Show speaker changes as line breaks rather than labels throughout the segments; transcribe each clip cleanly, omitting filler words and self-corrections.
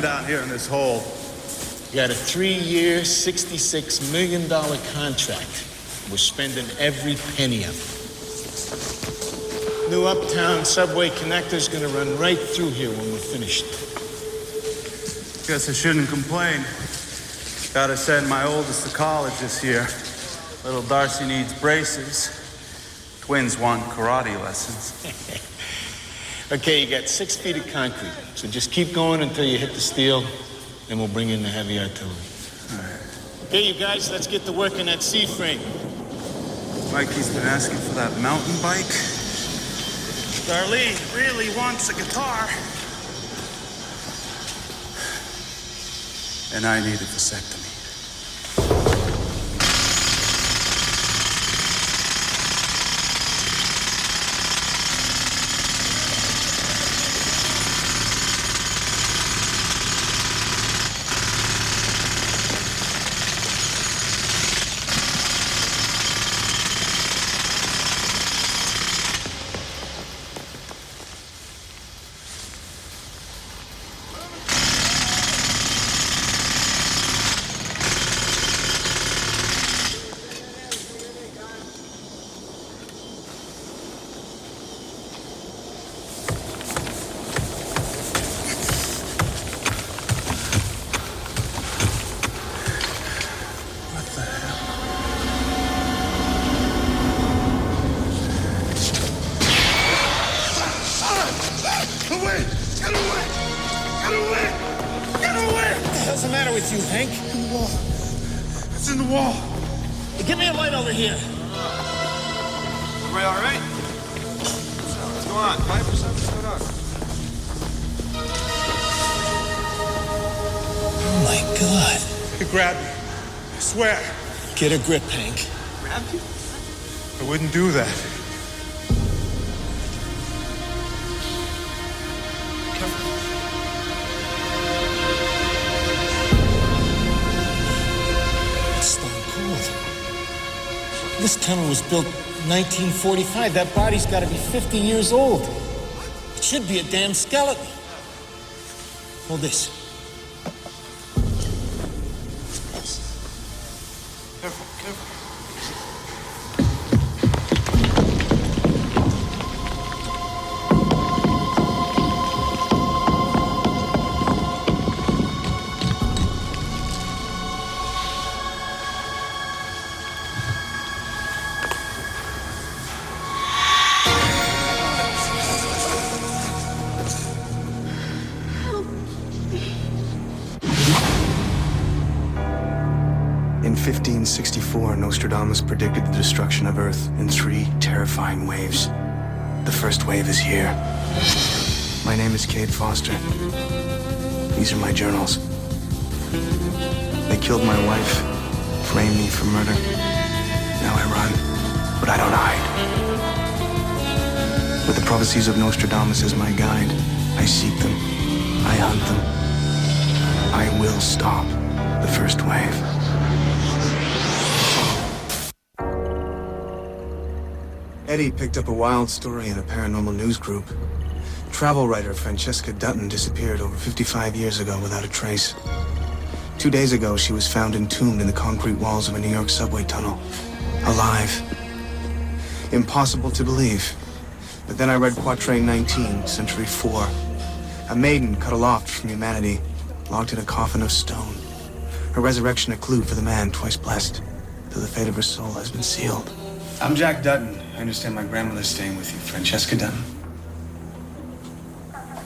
down here in this hole?
You got a 3-year, $66 million contract. We're spending every penny of it. New uptown subway connector's gonna run right through here when we're finished.
Guess I shouldn't complain. Gotta send my oldest to college this year. Little Darcy needs braces. Twins want karate lessons.
Okay, you got 6 feet of concrete, so just keep going until you hit the steel, and we'll bring in the heavy artillery.
All right.
Okay, you guys, let's get to work on that C-frame.
Mikey's been asking for that mountain bike. Darlene really wants a guitar. And I need a vasectomy.
What's the matter with you, Hank?
In the wall. It's in the wall.
Hey, give me a light over here.
Everybody all right? What's going on? 5%? What's going on?
Oh, my God.
He grabbed me. I swear.
Get a grip, Hank.
Grabbed you?
I wouldn't do that.
It's stone cold. This tunnel was built in 1945. That body's got to be 50 years old. It should be a damn skeleton. Hold this.
Careful, careful.
In 1564, Nostradamus predicted the destruction of Earth in 3 terrifying waves. The first wave is here. My name is Cade Foster. These are my journals. They killed my wife, framed me for murder. Now I run, but I don't hide. With the prophecies of Nostradamus as my guide, I seek them, I hunt them. I will stop the first wave. Eddie picked up a wild story in a paranormal news group. Travel writer Francesca Dutton disappeared over 55 years ago without a trace. 2 days ago, she was found entombed in the concrete walls of a New York subway tunnel. Alive. Impossible to believe. But then I read Quatrain 19, Century 4. A maiden cut aloft from humanity, locked in a coffin of stone. Her resurrection a clue for the man twice blessed, though the fate of her soul has been sealed. I'm Jack Dutton. I understand my grandmother's staying with you, Francesca Dutton.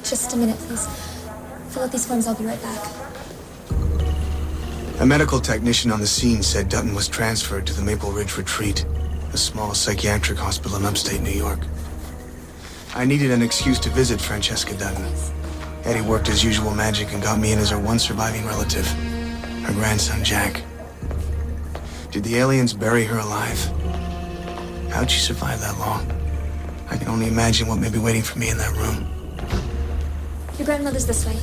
Just a minute, please. Fill out these forms, I'll be right back.
A medical technician on the scene said Dutton was transferred to the Maple Ridge Retreat, a small psychiatric hospital in upstate New York. I needed an excuse to visit Francesca Dutton. Eddie worked his usual magic and got me in as her one surviving relative, her grandson, Jack. Did the aliens bury her alive? How'd she survive that long? I can only imagine what may be waiting for me in that room.
Your grandmother's this way.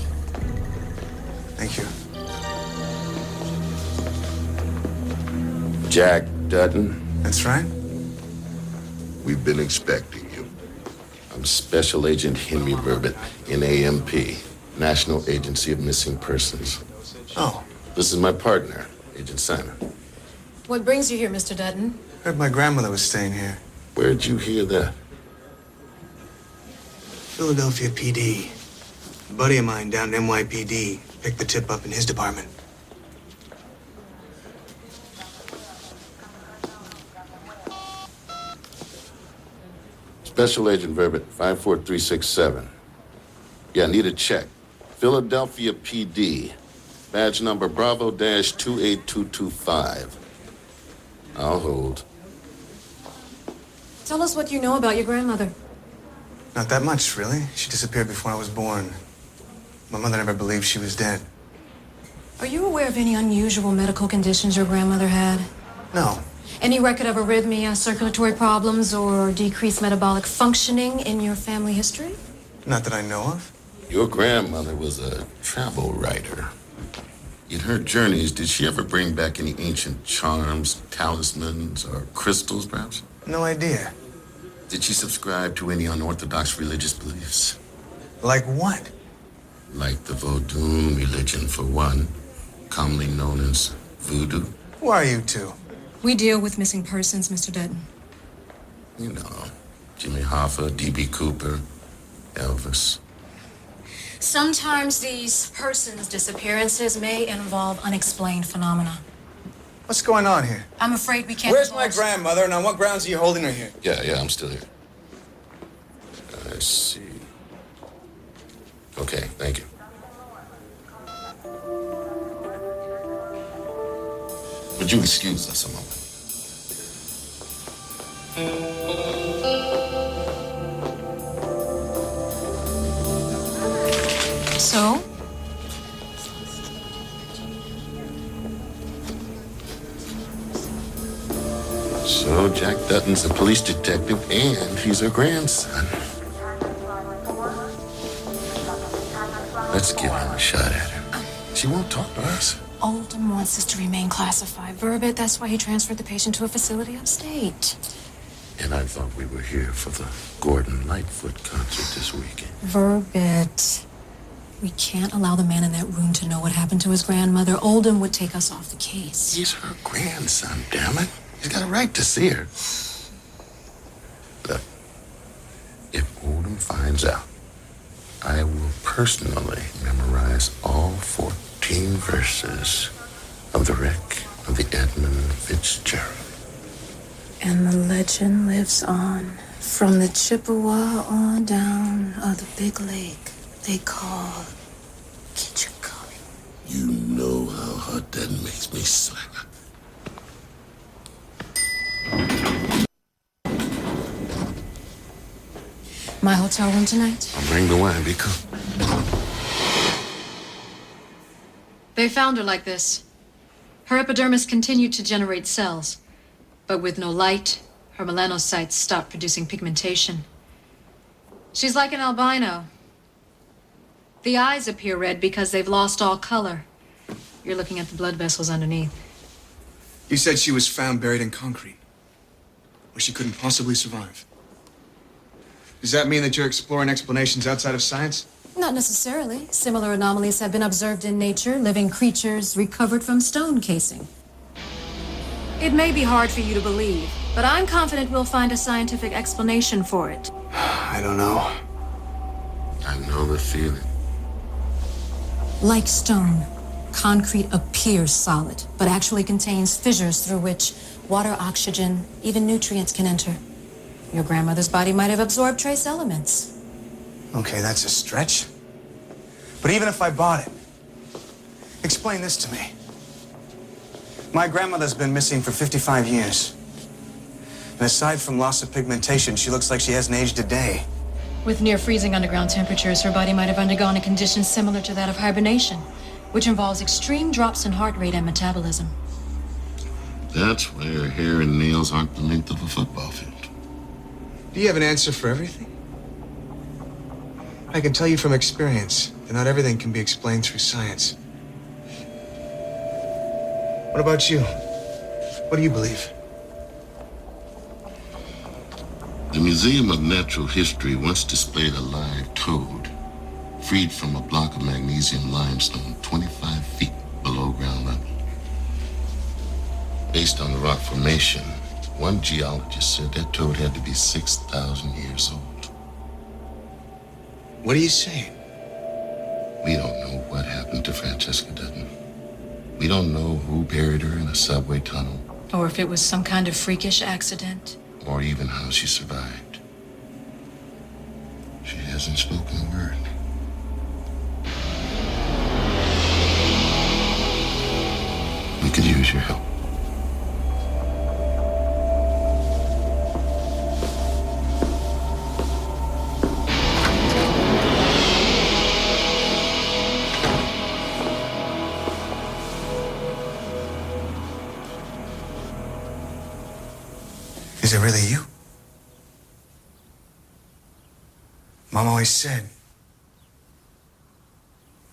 Thank you.
Jack Dutton,
That's right.
we've been expecting you. I'm Special Agent Henry Burbett in AMP. National Agency of Missing Persons.
Oh,
This is my partner, Agent Simon.
What brings you here, Mr. Dutton?
heard my grandmother was staying here.
Where'd you hear that?
Philadelphia PD. A buddy of mine down at NYPD picked the tip up in his department.
Special Agent Verbit 54367. Yeah, need a check. Philadelphia PD. Badge number Bravo-28225. I'll hold.
Tell us what you know about your grandmother.
Not that much, really. She disappeared before I was born. My mother never believed she was dead.
Are you aware of any unusual medical conditions your grandmother had?
No.
Any record of arrhythmia, circulatory problems, or decreased metabolic functioning in your family history?
Not that I know of.
Your grandmother was a travel writer. In her journeys, did she ever bring back any ancient charms, talismans, or crystals, perhaps?
No idea.
Did she subscribe to any unorthodox religious beliefs?
Like what?
Like the Vodun religion, for one, commonly known as voodoo?
Who are you two?
We deal with missing persons, Mr. Dutton.
You know, Jimmy Hoffa, D.B. Cooper, Elvis.
Sometimes these persons' disappearances may involve unexplained phenomena.
What's going on here?
I'm afraid we can't.
Where's my
divulge-
grandmother, and on what grounds are you holding her here?
Yeah, I'm still here. I see. Okay, thank you. Would you excuse us a moment?
So?
So Jack Dutton's a police detective, and he's her grandson. Let's give him a shot at her. She won't talk to us.
Oldham wants us to remain classified. Verbit, that's why he transferred the patient to a facility upstate.
And I thought we were here for the Gordon Lightfoot concert this weekend.
Verbit. We can't allow the man in that room to know what happened to his grandmother. Oldham would take us off the case.
He's her grandson, damn it. He's got a right to see her. Look, if Oldham finds out, I will personally memorize all 14 verses of the wreck of the Edmund Fitzgerald.
And the legend lives on. From the Chippewa on down of the big lake they call Kitchicum.
You know how hot that makes me sweat.
My hotel room tonight?
I'll bring the wine, be cool.
They found her like this. Her epidermis continued to generate cells, but with no light, her melanocytes stopped producing pigmentation. She's like an albino. The eyes appear red because they've lost all color. You're looking at the blood vessels underneath.
You said she was found buried in concrete, where she couldn't possibly survive. Does that mean that you're exploring explanations outside of science?
Not necessarily. Similar anomalies have been observed in nature, living creatures recovered from stone casing. It may be hard for you to believe, but I'm confident we'll find a scientific explanation for it.
I don't know.
I know the feeling.
Like stone, concrete appears solid, but actually contains fissures through which water, oxygen, even nutrients can enter. Your grandmother's body might have absorbed trace elements.
Okay, that's a stretch. But even if I bought it, explain this to me. My grandmother's been missing for 55 years. And aside from loss of pigmentation, she looks like she hasn't aged a day.
With near freezing underground temperatures, her body might have undergone a condition similar to that of hibernation, which involves extreme drops in heart rate and metabolism.
That's why her hair and nails aren't the length of a football field.
Do you have an answer for everything? I can tell you from experience that not everything can be explained through science. What about you? What do you believe?
The Museum of Natural History once displayed a live toad. freed from a block of magnesium limestone 25 feet below ground level. Based on the rock formation, one geologist said that toad had to be 6,000 years old.
What are you saying?
We don't know what happened to Francesca Dutton. We don't know who buried her in a subway tunnel.
Or if it was some kind of freakish accident.
Or even how she survived. She hasn't spoken a word. We could use your help.
Is it really you? Mom always said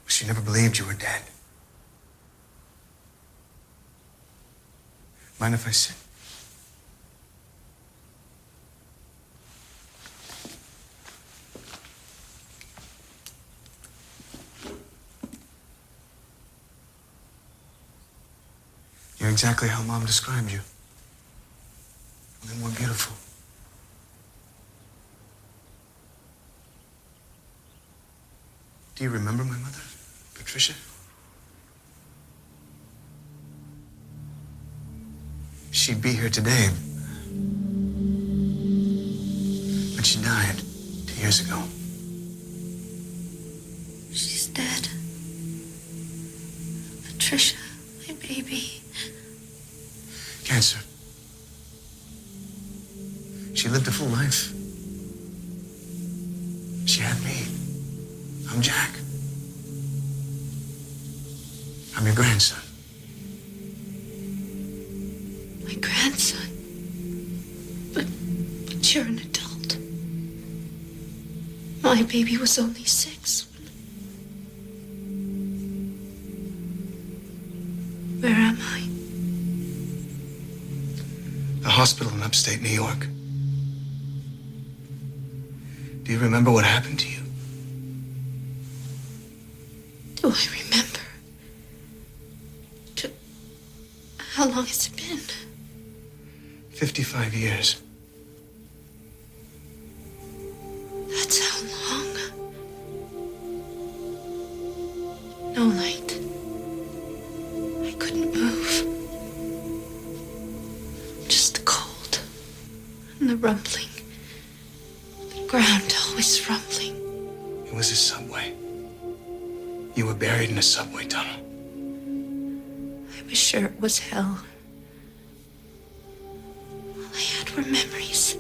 she never believed you were dead. Mind if I sit? You're exactly how Mom described you. Only more beautiful. Do you remember my mother, Patricia? She'd be here today, but she died 2 years ago.
She's dead. Patricia, my baby.
Cancer. She lived a full life. She had me. I'm Jack. I'm your grandson.
My grandson. But you're an adult. My baby was only 6. Where am I?
A hospital in upstate New York. Do you remember what happened to you?
Do I remember? How long has it been?
55 years.
That's how long. No light. I couldn't move. Just the cold and the rumbling. The ground always rumbling.
It was a subway. You were buried in a subway tunnel.
I was sure it was hell. All I had were memories.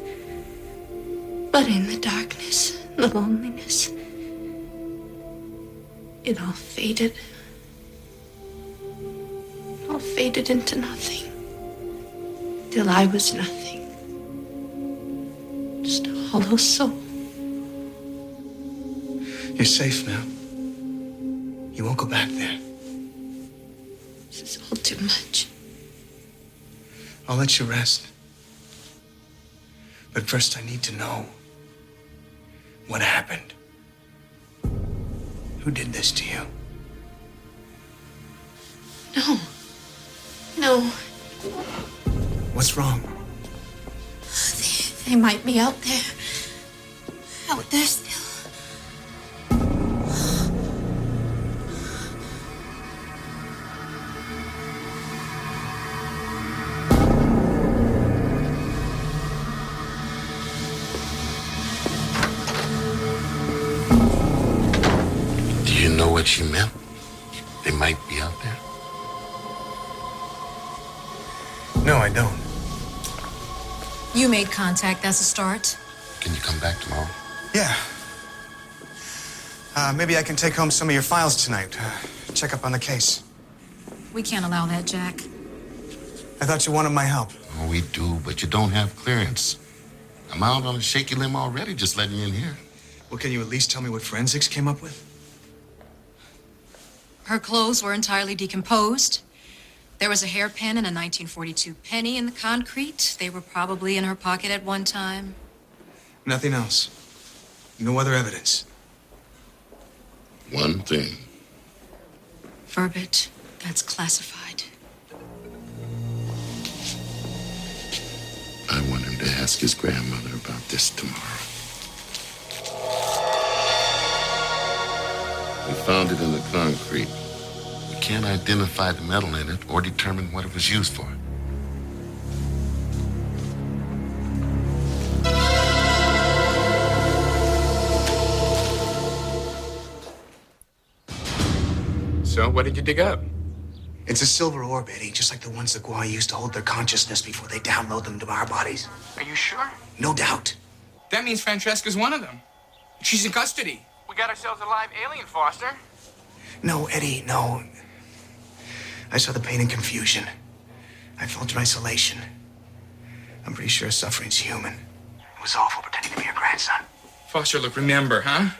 But in the darkness, the loneliness, it all faded. It all faded into nothing. Till I was nothing. Just a hollow soul.
You're safe now. You won't go back there.
This is all too much.
I'll let you rest. But first I need to know what happened. Who did this to you?
No. No.
What's wrong?
They might be out there. Out there still.
Do you know what she meant? They might be out there.
No, I don't.
You made contact. That's a start.
Can you come back tomorrow?
Yeah. Maybe I can take home some of your files tonight. Check up on the case.
We can't allow that, Jack.
I thought you wanted my help.
Oh, we do, but you don't have clearance. I'm out on a shaky limb already, just letting you in here.
Well, can you at least tell me what forensics came up with?
Her clothes were entirely decomposed. There was a hairpin and a 1942 penny in the concrete. They were probably in her pocket at one time.
Nothing else. No other evidence.
one thing.
Verbit, that's classified.
I want him to ask his grandmother about this tomorrow. We found it in the concrete. We can't identify the metal in it or determine what it was used for.
So, what did you dig up?
It's a silver orb, Eddie, just like the ones the Gua used to hold their consciousness before they download them to our bodies.
Are you sure?
No doubt.
That means Francesca's one of them. She's in custody. We got ourselves a live alien, Foster.
No, Eddie, no. I saw the pain and confusion. I felt your isolation. I'm pretty sure suffering's human. It was awful pretending to be your grandson.
Foster, look, remember, huh?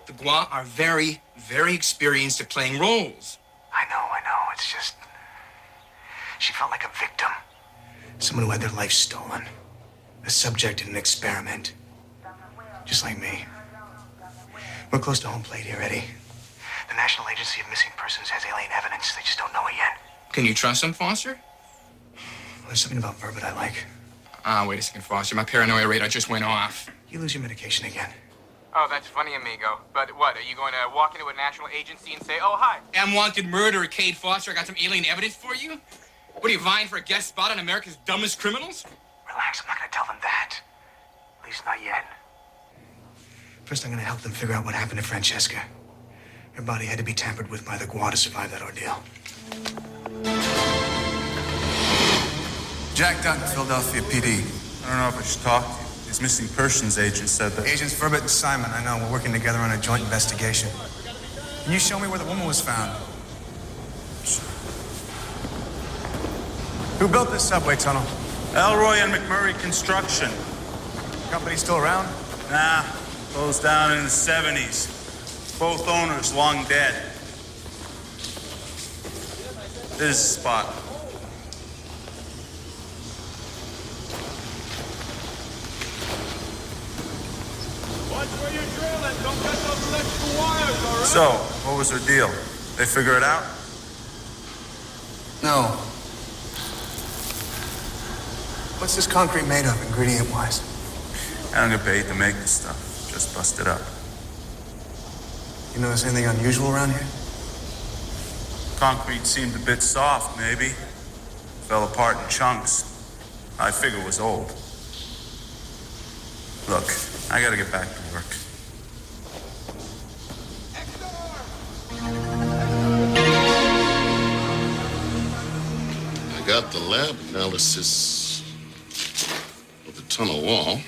The Gua are very, very experienced at playing roles.
I know. It's just... She felt like a victim. Someone who had their life stolen. A subject in an experiment. Just like me. We're close to home plate here, Eddie. The National Agency of Missing Persons has alien evidence. They just don't know it yet.
Can you trust them, Foster?
There's something about Verbit I like.
Wait a second, Foster. My paranoia radar just went off.
You lose your medication again.
Oh, that's funny, amigo. But what, are you going to walk into a national agency and say, oh, hi?
Unwanted murderer, Cade Foster. I got some alien evidence for you. What are you, vying for a guest spot on America's Dumbest Criminals?
Relax, I'm not gonna tell them that. At least not yet. First, I'm gonna help them figure out what happened to Francesca. Her body had to be tampered with by the Gua to survive that ordeal.
Jack Dutton, Philadelphia PD. I don't know if I should talk to you. His missing persons agent said that...
Agents Verbit and Simon, I know. We're working together on a joint investigation. Can you show me where the woman was found? Who built this subway tunnel?
Elroy and McMurray Construction.
Company still around?
Nah, closed down in the 70s. Both owners long dead. This is the spot.
Watch where you're drilling. Don't cut those electrical wires, all right?
So, what was her deal? They figure it out?
No. What's this concrete made of, ingredient-wise?
I don't get paid to make this stuff. Just bust it up.
You notice anything unusual around here?
Concrete seemed a bit soft, maybe. Fell apart in chunks. I figure it was old. Look, I gotta get back to work.
I got the lab analysis of the tunnel wall.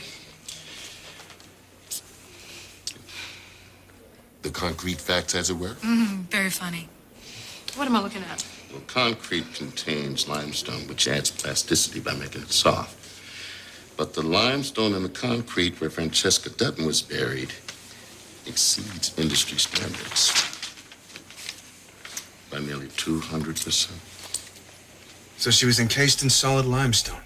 The concrete facts, as it were.
Very funny. What am I looking at?
Well, concrete contains limestone, which adds plasticity by making it soft. But the limestone in the concrete where Francesca Dutton was buried exceeds industry standards by nearly 200%.
So she was encased in solid limestone.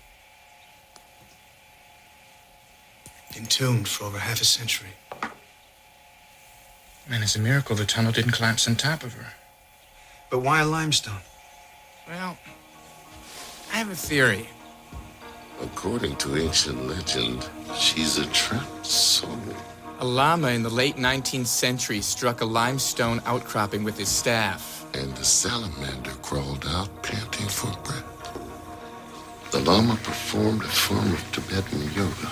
Entombed for over half a century.
Man, it's a miracle the tunnel didn't collapse on top of her.
But why limestone?
Well, I have a theory.
According to ancient legend, she's a trapped soul.
A llama in the late 19th century struck a limestone outcropping with his staff.
And the salamander crawled out panting for breath. The llama performed a form of Tibetan yoga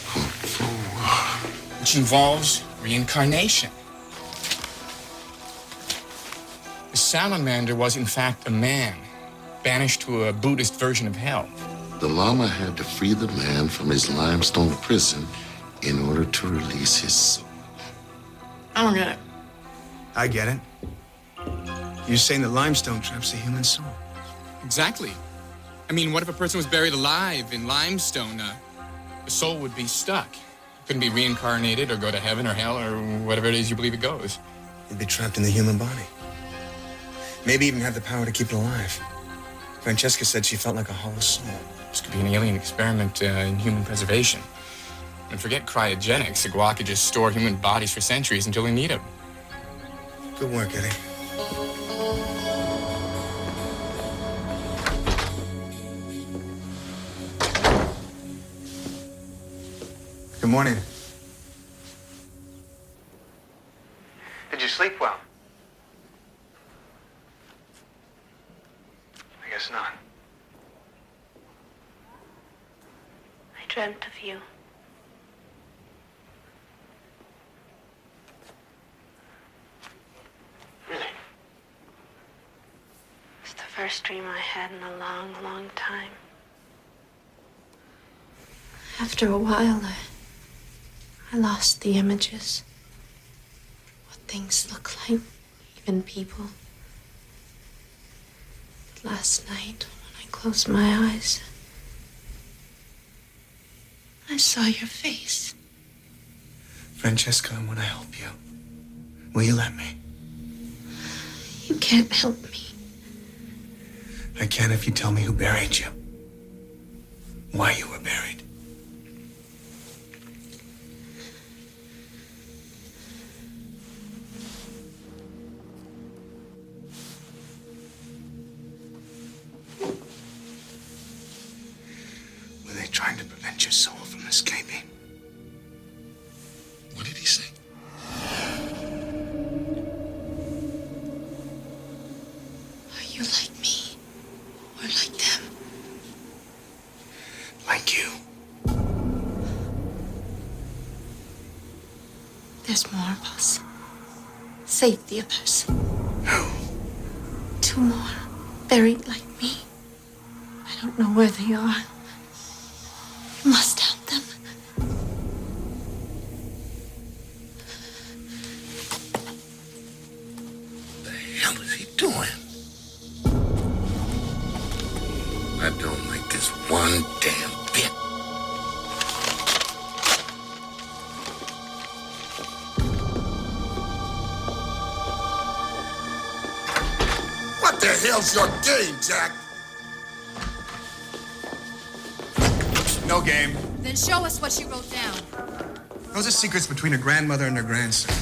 called Fowa,
Which involves reincarnation. The salamander was, in fact, a man, banished to a Buddhist version of hell.
The llama had to free the man from his limestone prison in order to release his soul.
I don't get it.
I get it. You're saying that limestone traps the human soul.
Exactly. I mean, what if a person was buried alive in limestone? The soul would be stuck. Couldn't be reincarnated or go to heaven or hell or whatever it is you believe it goes.
You'd be trapped in the human body. Maybe even have the power to keep it alive. Francesca said she felt like a hollow soul.
This could be an alien experiment in human preservation. And forget cryogenics. The Gua could just store human bodies for centuries until we need them.
Good work, Eddie. Good morning. Did you sleep well? I guess not.
I dreamt of you.
Really?
It's the first dream I had in a long, long time. After a while, I lost the images. What things look like, even people. But last night, when I closed my eyes, I saw your face.
Francesca, I want to help you. Will you let me?
You can't help me.
I can if you tell me who buried you. Why you were buried. Were they trying to prevent your soul from escaping?
What did he say?
Are you like me? Or like them?
Like you.
There's more of us. Save the others.
Who?
2 more. Buried like me. I don't know where they are. You must help them.
The hell is he doing? I don't like this one damn bit. What the hell's your game, Jack?
No game.
Then show us what you wrote down.
Those are secrets between a grandmother and her grandson.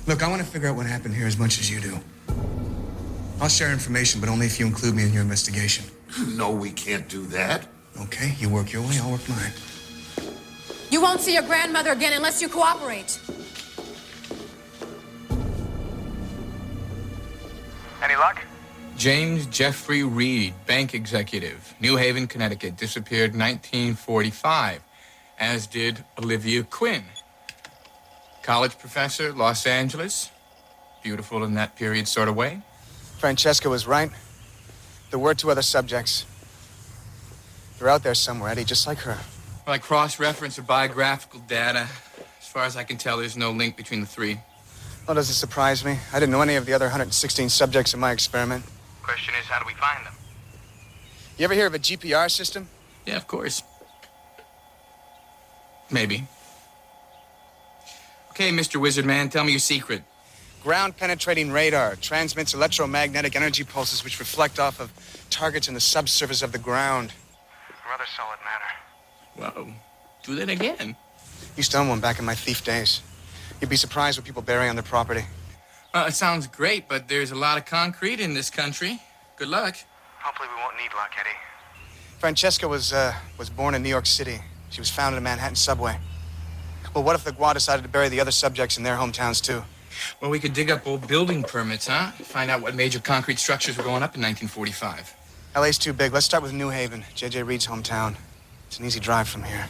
Look, I want to figure out what happened here as much as you do. I'll share information, but only if you include me in your investigation.
No, we can't do that.
Okay, you work your way, I'll work mine.
You won't see your grandmother again unless you cooperate.
Any luck?
James Jeffrey Reed, bank executive, New Haven, Connecticut, disappeared 1945, as did Olivia Quinn. College professor, Los Angeles. Beautiful in that period sort of way.
Francesca was right. There were 2 other subjects. They're out there somewhere, Eddie, just like her.
Well, I cross-reference the biographical data. As far as I can tell, there's no link between the 3.
Well, does it surprise me? I didn't know any of the other 116 subjects in my experiment.
Question is, how do we find them?
You ever hear of a GPR system?
Yeah, of course. Maybe. Okay, Mr. Wizard Man, tell me your secret.
Ground-penetrating radar transmits electromagnetic energy pulses which reflect off of targets in the subsurface of the ground.
Rather solid matter.
Whoa. Do that again.
Used to own one back in my thief days. You'd be surprised what people bury on their property.
It sounds great, but there's a lot of concrete in this country. Good luck.
Hopefully we won't need luck, Eddie.
Francesca was born in New York City. She was found in a Manhattan subway. Well, what if the Gua decided to bury the other subjects in their hometowns, too?
Well, we could dig up old building permits, huh? Find out what major concrete structures were going up in 1945.
LA's too big. Let's start with New Haven, J.J. Reed's hometown. It's an easy drive from here.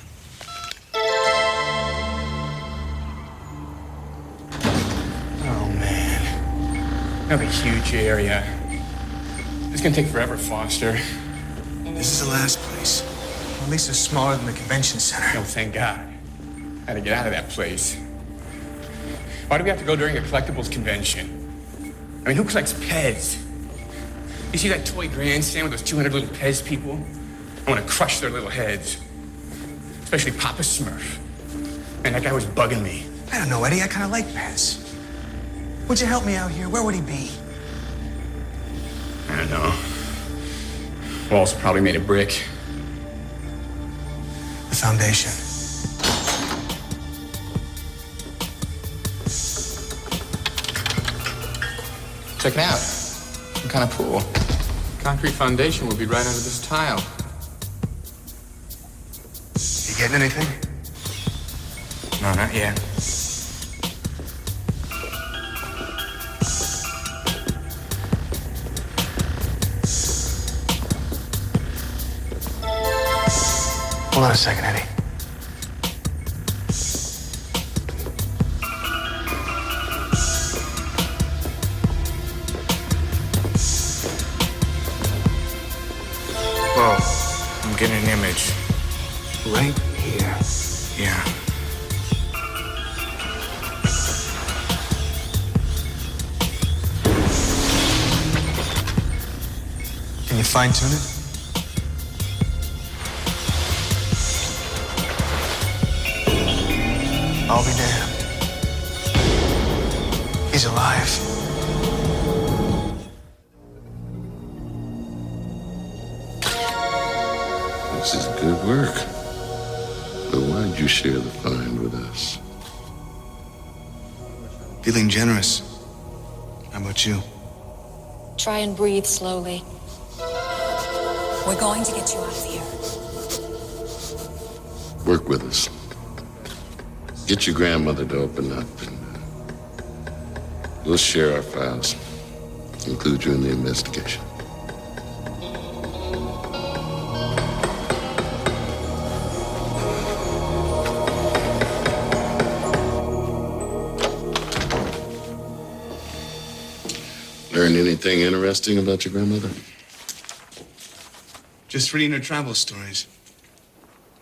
Oh, man. That'll be a huge area. It's gonna take forever, Foster.
This is the last place. Well, at least it's smaller than the convention center.
Oh, thank God. Had to get out of that place. Why do we have to go during a collectibles convention? I mean, who collects Pez? You see that toy grandstand with those 200 little Pez people? I want to crush their little heads. Especially Papa Smurf. Man, that guy was bugging me.
I don't know, Eddie. I kind of like Pez. Would you help me out here? Where would he be?
I don't know. Walls are probably made of brick.
The foundation.
Check it out. Some kind of pool. Concrete foundation will be right under this tile.
You getting anything?
No, not yet.
Hold on a second, Eddie.
Whoa, I'm getting an image.
Right here.
Yeah.
Can you fine-tune it? I'll be damned. He's alive.
This is good work. But why'd you share the find with us?
Feeling generous. How about you?
Try and breathe slowly. We're going to get you out of here.
Work with us. Get your grandmother to open up, and we'll share our files. Include you in the investigation. Learn anything interesting about your grandmother?
Just reading her travel stories.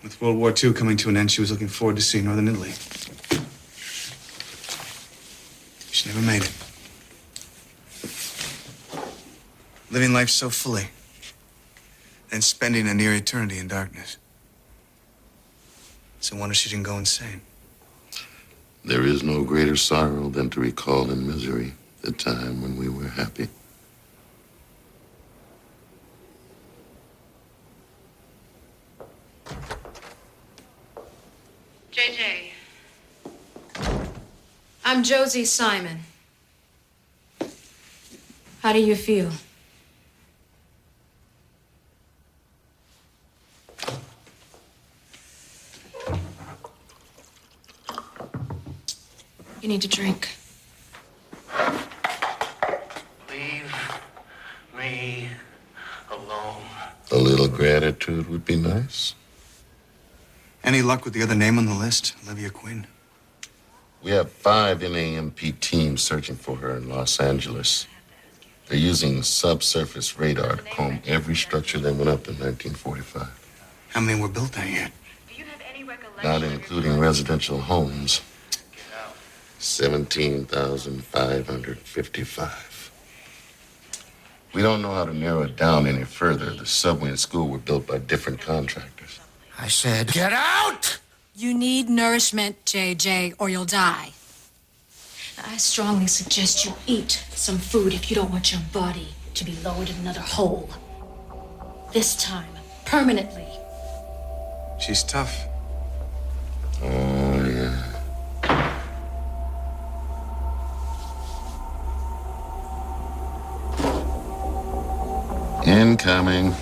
With World War II coming to an end, she was looking forward to seeing Northern Italy. She never made it. Living life so fully, and spending a near eternity in darkness. It's a wonder she didn't go insane.
There is no greater sorrow than to recall in misery the time when we were happy.
JJ. I'm Josie Simon. How do you feel? You need to drink.
Leave me alone. A little gratitude would be nice.
Any luck with the other name on the list? Olivia Quinn?
We have 5 NAMP teams searching for her in Los Angeles. They're using subsurface radar to comb every structure that went up in 1945.
How many were built that year?
Not including residential homes. 17,555. We don't know how to narrow it down any further. The subway and school were built by different contractors.
I said, get out!
You need nourishment, JJ, or you'll die. I strongly suggest you eat some food if you don't want your body to be lowered in another hole. This time, permanently.
She's tough.
Oh, yeah. Incoming.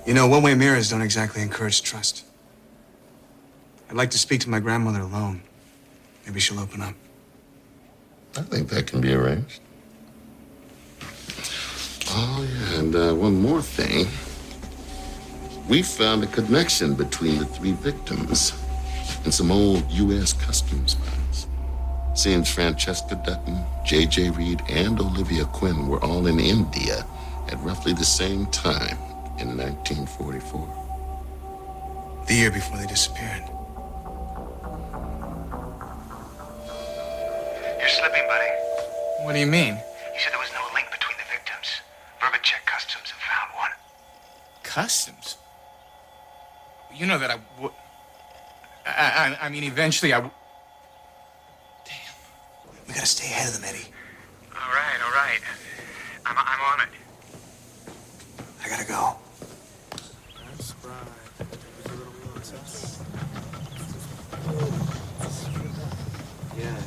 You know, one-way mirrors don't exactly encourage trust. I'd like to speak to my grandmother alone. Maybe she'll open up.
I think that can be arranged. Oh, yeah, and one more thing. We found a connection between the 3 victims in some old U.S. Customs files. Seems Francesca Dutton, J.J. Reed, and Olivia Quinn were all in India at roughly the same time in 1944.
The year before they disappeared. You're slipping, buddy.
What do you mean?
You said there was no link between the victims. Verba checked Customs and found one.
Customs? You know that I mean, eventually I...
We gotta stay ahead of them, Eddie.
All right. I'm on it.
I gotta go.
Yeah.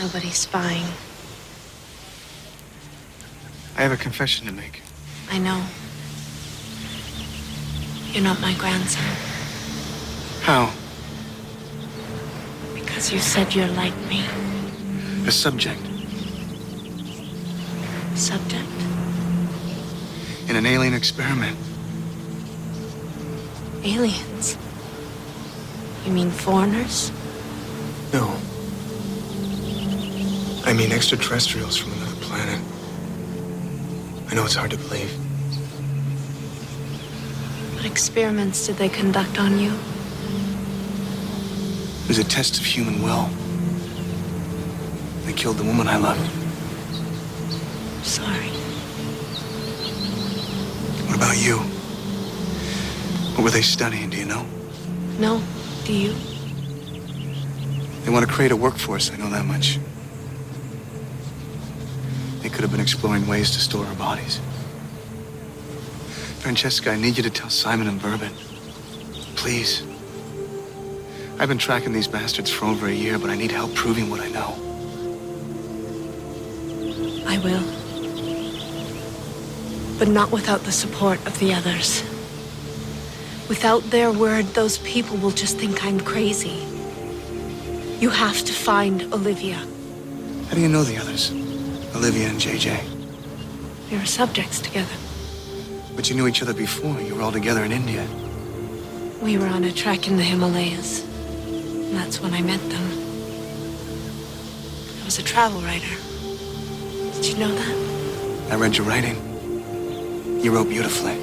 Nobody's spying.
I have a confession to make.
I know. You're not my grandson.
How?
Because you said you're like me.
A subject.
Subject?
In an alien experiment.
Aliens? You mean foreigners?
No. I mean extraterrestrials from another planet. I know it's hard to believe.
What experiments did they conduct on you?
It was a test of human will. They killed the woman I loved.
Sorry.
What about you? What were they studying, do you know?
No. Do you?
They want to create a workforce, I know that much. They could have been exploring ways to store our bodies. Francesca, I need you to tell Simon and Bourbon. Please. I've been tracking these bastards for over a year, but I need help proving what I know.
I will. But not without the support of the others. Without their word, those people will just think I'm crazy. You have to find Olivia.
How do you know the others? Olivia and JJ.
We were subjects together.
But you knew each other before. You were all together in India.
We were on a trek in the Himalayas. And that's when I met them. I was a travel writer. Did you know that?
I read your writing. You wrote beautifully.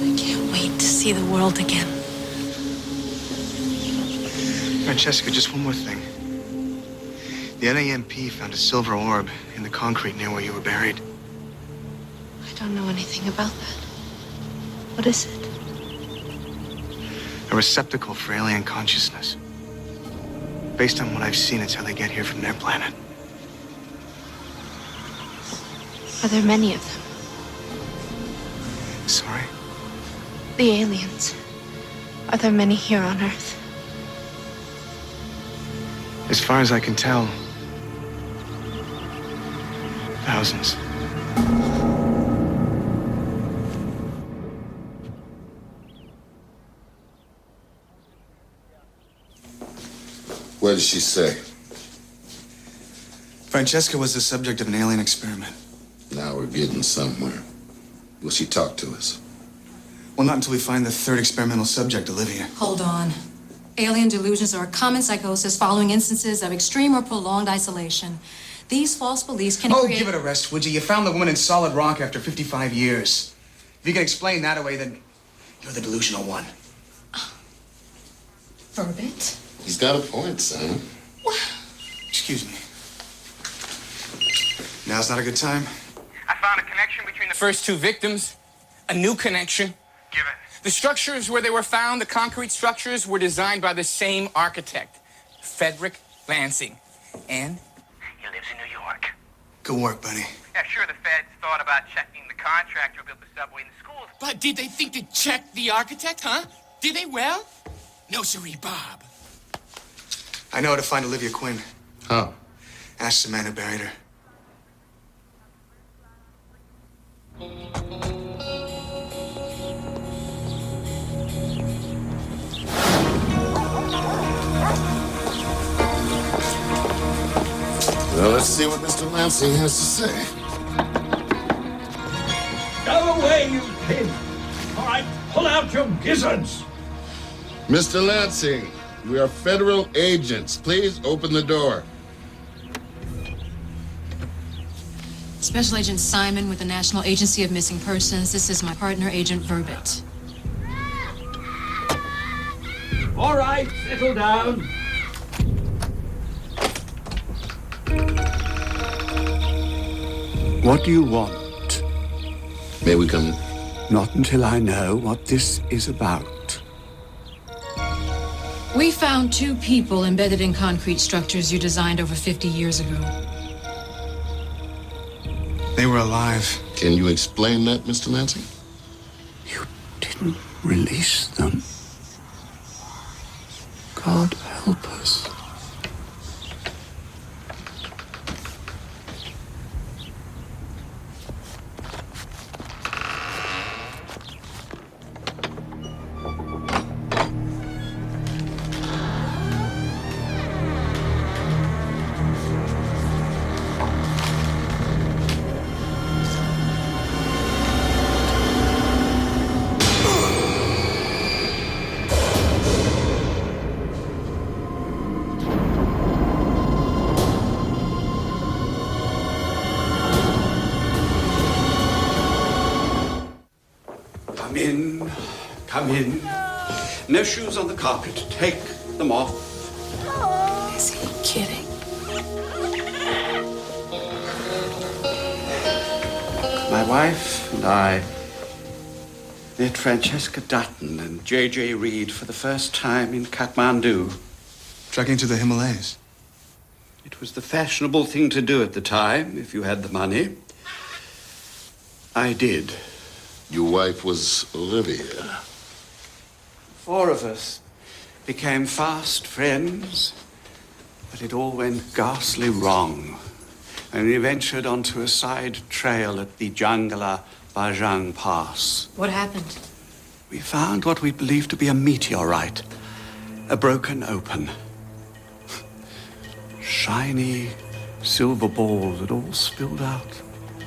I can't wait to see the world again.
Francesca, just one more thing. The NAMP found a silver orb in the concrete near where you were buried.
I don't know anything about that. What is it?
A receptacle for alien consciousness. Based on what I've seen, it's how they get here from their planet.
Are there many of them?
Sorry?
The aliens. Are there many here on Earth?
As far as I can tell, thousands.
What did she say?
Francesca was the subject of an alien experiment.
Now we're getting somewhere. Will she talk to us?
Well, not until we find the third experimental subject, Olivia.
Hold on. Alien delusions are a common psychosis following instances of extreme or prolonged isolation. These false beliefs can create...
give it a rest, would you? You found the woman in solid rock after 55 years. If you can explain that away, then you're the delusional one.
Verbit?
He's got a point, son.
Excuse me. Now's not a good time.
I found a connection between the
First two victims, a new connection.
Give it.
The structures where they were found, the concrete structures, were designed by the same architect, Frederick Lansing. And
He lives in New York.
Good work, buddy.
Yeah, sure, the feds thought about checking the contractor who built the subway and the schools.
But did they think to check the architect, huh? Did they? Well, no siree, Bob.
I know how to find Olivia Quinn.
How?
Ask the man who buried her.
Well, let's see what Mr. Lansing has to say.
Go away, you kid! All right, pull out your gizzards!
Mr. Lansing, we are federal agents. Please open the door.
Special Agent Simon with the National Agency of Missing Persons. This is my partner, Agent Verbit.
All right, settle down.
What do you want?
May we come?
Not until I know what this is about.
We found two people embedded in concrete structures you designed over 50 years ago.
They were alive.
Can you explain that, Mr. Lansing?
You didn't release them. God help us. Come in. No shoes on the carpet. Take them off.
Is he kidding?
My wife and I met Francesca Dutton and J.J. Reed for the first time in Kathmandu.
Trekking to the Himalayas.
It was the fashionable thing to do at the time, if you had the money. I did.
Your wife was Olivia.
4 of us became fast friends, but it all went ghastly wrong. And we ventured onto a side trail at the Jangala Bajang Pass.
What happened?
We found what we believed to be a meteorite, a broken open. Shiny silver balls had all spilled out,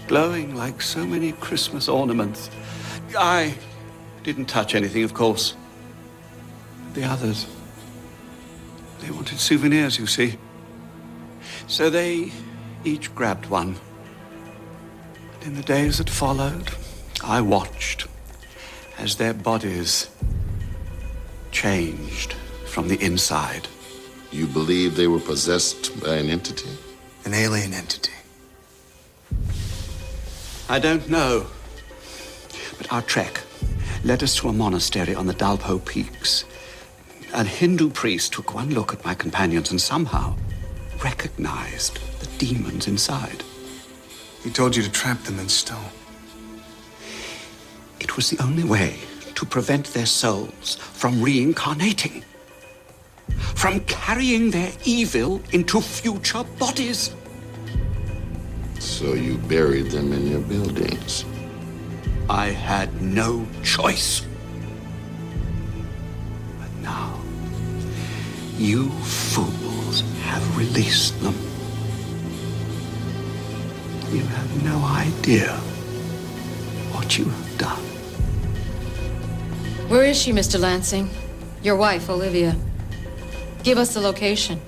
glowing like so many Christmas ornaments. I didn't touch anything, of course. The others, they wanted souvenirs, you see. So they each grabbed one. And in the days that followed, I watched as their bodies changed from the inside.
You believe they were possessed by an entity?
An alien entity.
I don't know. But our trek led us to a monastery on the Dalpo Peaks. A Hindu priest took one look at my companions and somehow recognized the demons inside.
He told you to trap them in stone.
It was the only way to prevent their souls from reincarnating, from carrying their evil into future bodies.
So you buried them in your buildings?
I had no choice. But now, you fools have released them. You have no idea what you have done.
Where is she, Mr. Lansing? Your wife, Olivia. Give us the location.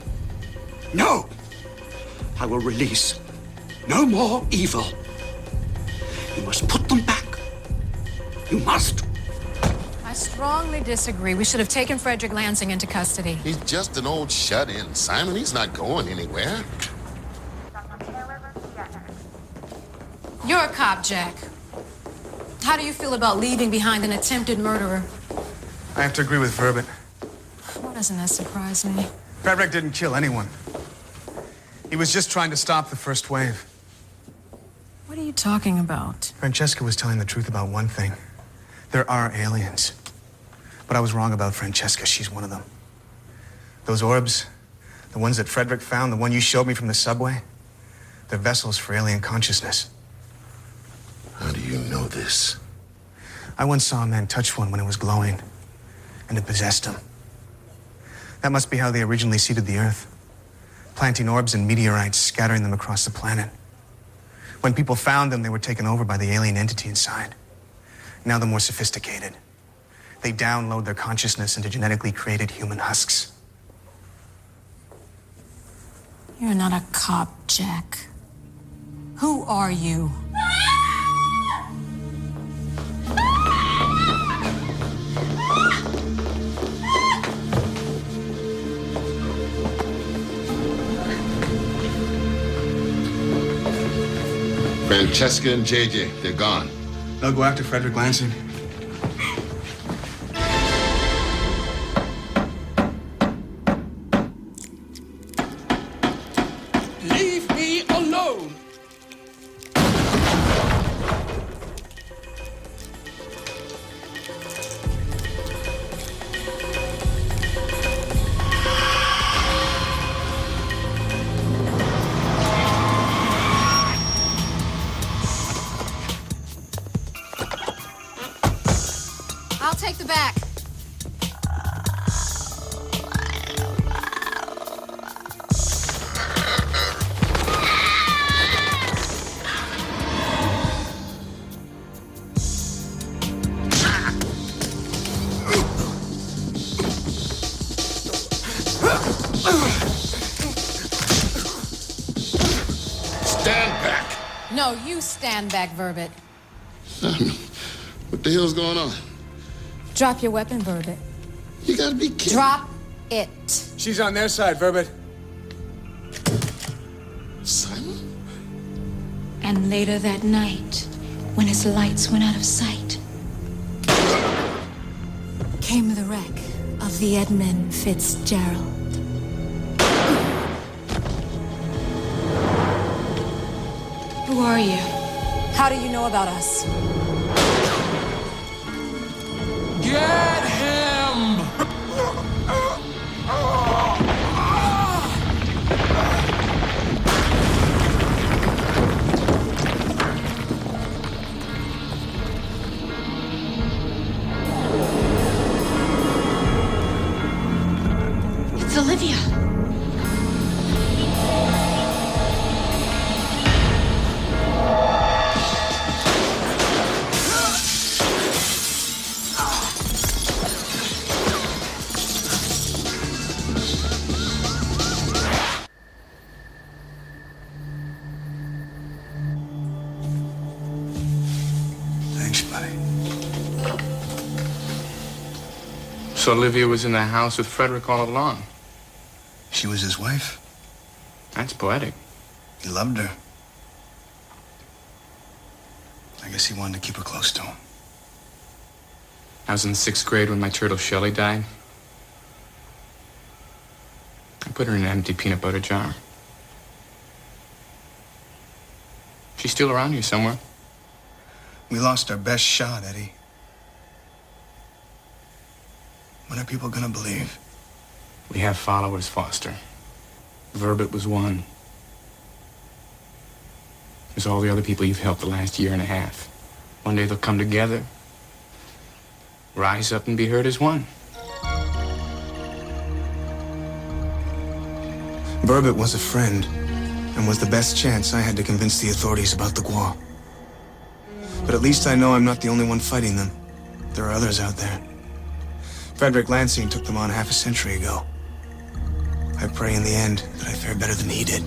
No! I will release no more evil. You must put them back. You must.
I strongly disagree. We should have taken Frederick Lansing into custody.
He's just an old shut-in, Simon. He's not going anywhere.
You're a cop, Jack. How do you feel about leaving behind an attempted murderer?
I have to agree with Verbit.
Why doesn't that surprise me?
Frederick didn't kill anyone. He was just trying to stop the first wave.
What are you talking about?
Francesca was telling the truth about one thing. There are aliens. But I was wrong about Francesca. She's one of them. Those orbs, the ones that Frederick found, the one you showed me from the subway, they're vessels for alien consciousness.
How do you know this?
I once saw a man touch one when it was glowing, and it possessed him. That must be how they originally seeded the Earth, planting orbs and meteorites, scattering them across the planet. When people found them, they were taken over by the alien entity inside. Now they're more sophisticated. They download their consciousness into genetically created human husks.
You're not a cop, Jack. Who are you?
Francesca and JJ, they're gone.
They'll go after Frederick Lansing.
Leave me alone!
I'll take the back.
Stand back!
No, you stand back, Verbit.
Simon, what the hell's going on?
Drop your weapon, Verbit.
You gotta be kidding.
Drop it.
She's on their side, Verbit.
Simon?
And later that night, when his lights went out of sight, came the wreck of the Edmund Fitzgerald. Who are you?
How do you know about us?
Get him!
It's Olivia.
Thanks, buddy.
So Olivia was in the house with Frederick all along.
She was his wife.
That's poetic.
He loved her. I guess he wanted to keep her close to him.
I was in 6th grade when my turtle Shelley died. I put her in an empty peanut butter jar. She's still around here somewhere.
We lost our best shot, Eddie. When are people gonna believe?
We have followers, Foster. Verbit was one. There's all the other people you've helped the last year and a half. One day they'll come together, rise up and be heard as one.
Verbit was a friend, and was the best chance I had to convince the authorities about the Gua. But at least I know I'm not the only one fighting them. There are others out there. Frederick Lansing took them on half a century ago. I pray in the end that I fare better than he did.